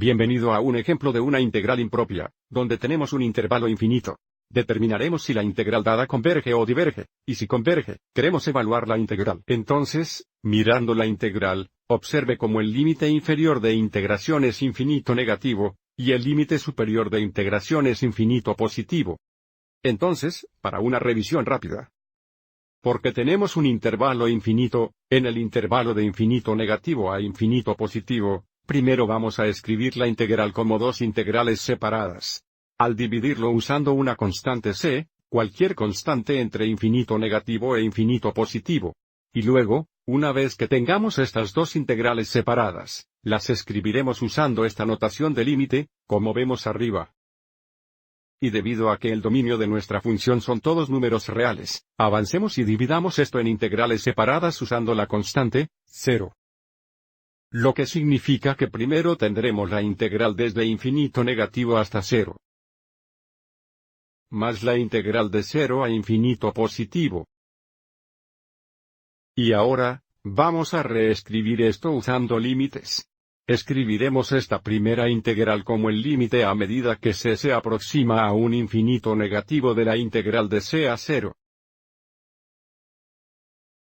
Bienvenido a un ejemplo de una integral impropia, donde tenemos un intervalo infinito. Determinaremos si la integral dada converge o diverge, y si converge, queremos evaluar la integral. Entonces, mirando la integral, observe cómo el límite inferior de integración es infinito negativo, y el límite superior de integración es infinito positivo. Entonces, para una revisión rápida. Porque tenemos un intervalo infinito, en el intervalo de infinito negativo a infinito positivo, primero vamos a escribir la integral como dos integrales separadas. Al dividirlo usando una constante c, cualquier constante entre infinito negativo e infinito positivo. Y luego, una vez que tengamos estas dos integrales separadas, las escribiremos usando esta notación de límite, como vemos arriba. Y debido a que el dominio de nuestra función son todos números reales, avancemos y dividamos esto en integrales separadas usando la constante 0. Lo que significa que primero tendremos la integral desde infinito negativo hasta 0. Más la integral de 0 a infinito positivo. Y ahora, vamos a reescribir esto usando límites. Escribiremos esta primera integral como el límite a medida que c se aproxima a un infinito negativo de la integral de c a 0.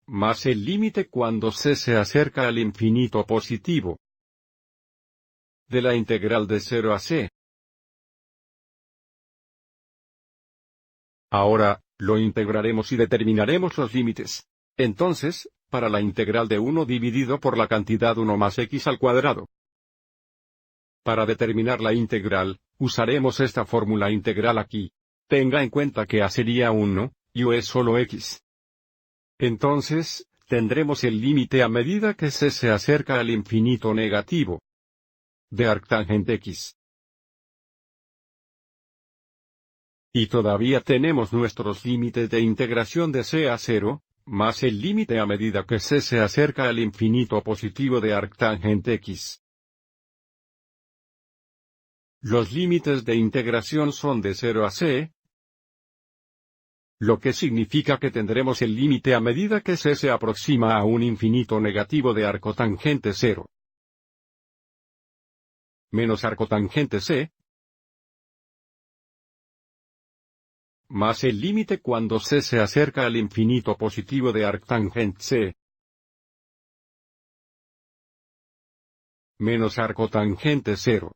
Más el límite cuando c se acerca al infinito positivo. De la integral de 0 a c. Ahora, lo integraremos y determinaremos los límites. Entonces, para la integral de 1 dividido por la cantidad 1 más x al cuadrado. Para determinar la integral, usaremos esta fórmula integral aquí. Tenga en cuenta que a sería 1, y u es solo x. Entonces, tendremos el límite a medida que c se acerca al infinito negativo. De arctangente x. Y todavía tenemos nuestros límites de integración de c a 0, más el límite a medida que c se acerca al infinito positivo de arctangente x. Los límites de integración son de 0 a c, lo que significa que tendremos el límite a medida que c se aproxima a un infinito negativo de arcotangente 0. Menos arcotangente c, más el límite cuando c se acerca al infinito positivo de arctangente c, menos arcotangente 0.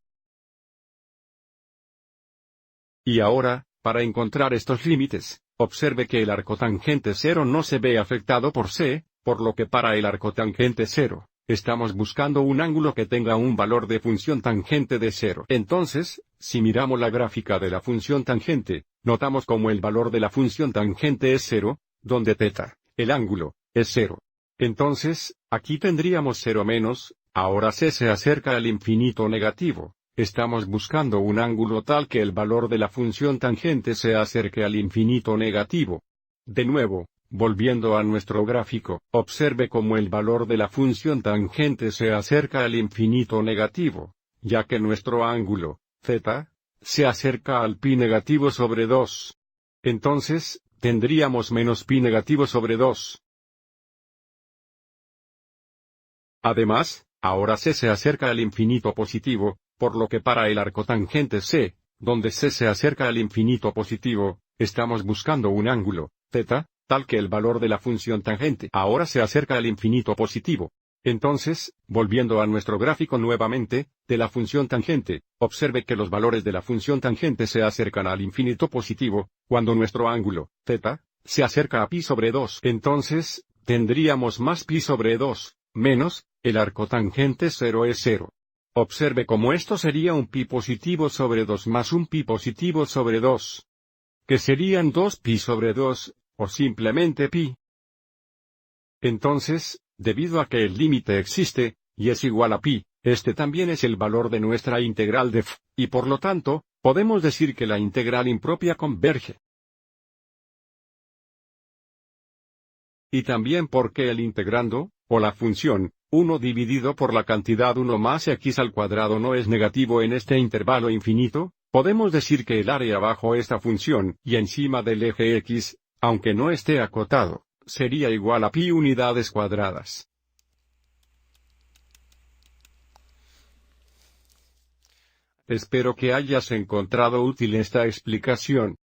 Y ahora, para encontrar estos límites, observe que el arcotangente 0 no se ve afectado por c, por lo que para el arcotangente 0, estamos buscando un ángulo que tenga un valor de función tangente de 0. Entonces, si miramos la gráfica de la función tangente, notamos como el valor de la función tangente es 0, donde θ, el ángulo, es 0. Entonces, aquí tendríamos 0 menos, ahora c se acerca al infinito negativo. Estamos buscando un ángulo tal que el valor de la función tangente se acerque al infinito negativo. De nuevo, volviendo a nuestro gráfico, observe cómo el valor de la función tangente se acerca al infinito negativo, ya que nuestro ángulo, θ, se acerca al pi negativo sobre 2. Entonces, tendríamos menos pi negativo sobre 2. Además, ahora c se acerca al infinito positivo, por lo que para el arcotangente c, donde c se acerca al infinito positivo, estamos buscando un ángulo, θ, tal que el valor de la función tangente ahora se acerca al infinito positivo. Entonces, volviendo a nuestro gráfico nuevamente, de la función tangente, observe que los valores de la función tangente se acercan al infinito positivo, cuando nuestro ángulo, θ, se acerca a pi sobre 2. Entonces, tendríamos más pi sobre 2, menos, el arcotangente 0 es 0. Observe cómo esto sería un pi positivo sobre 2 más un pi positivo sobre 2. Que serían 2 pi sobre 2, o simplemente pi. Entonces, debido a que el límite existe, y es igual a pi, este también es el valor de nuestra integral de f, y por lo tanto, podemos decir que la integral impropia converge. Y también porque el integrando, o la función, 1 dividido por la cantidad 1 más x al cuadrado no es negativo en este intervalo infinito, podemos decir que el área bajo esta función y encima del eje x, aunque no esté acotado, sería igual a pi unidades cuadradas. Espero que hayas encontrado útil esta explicación.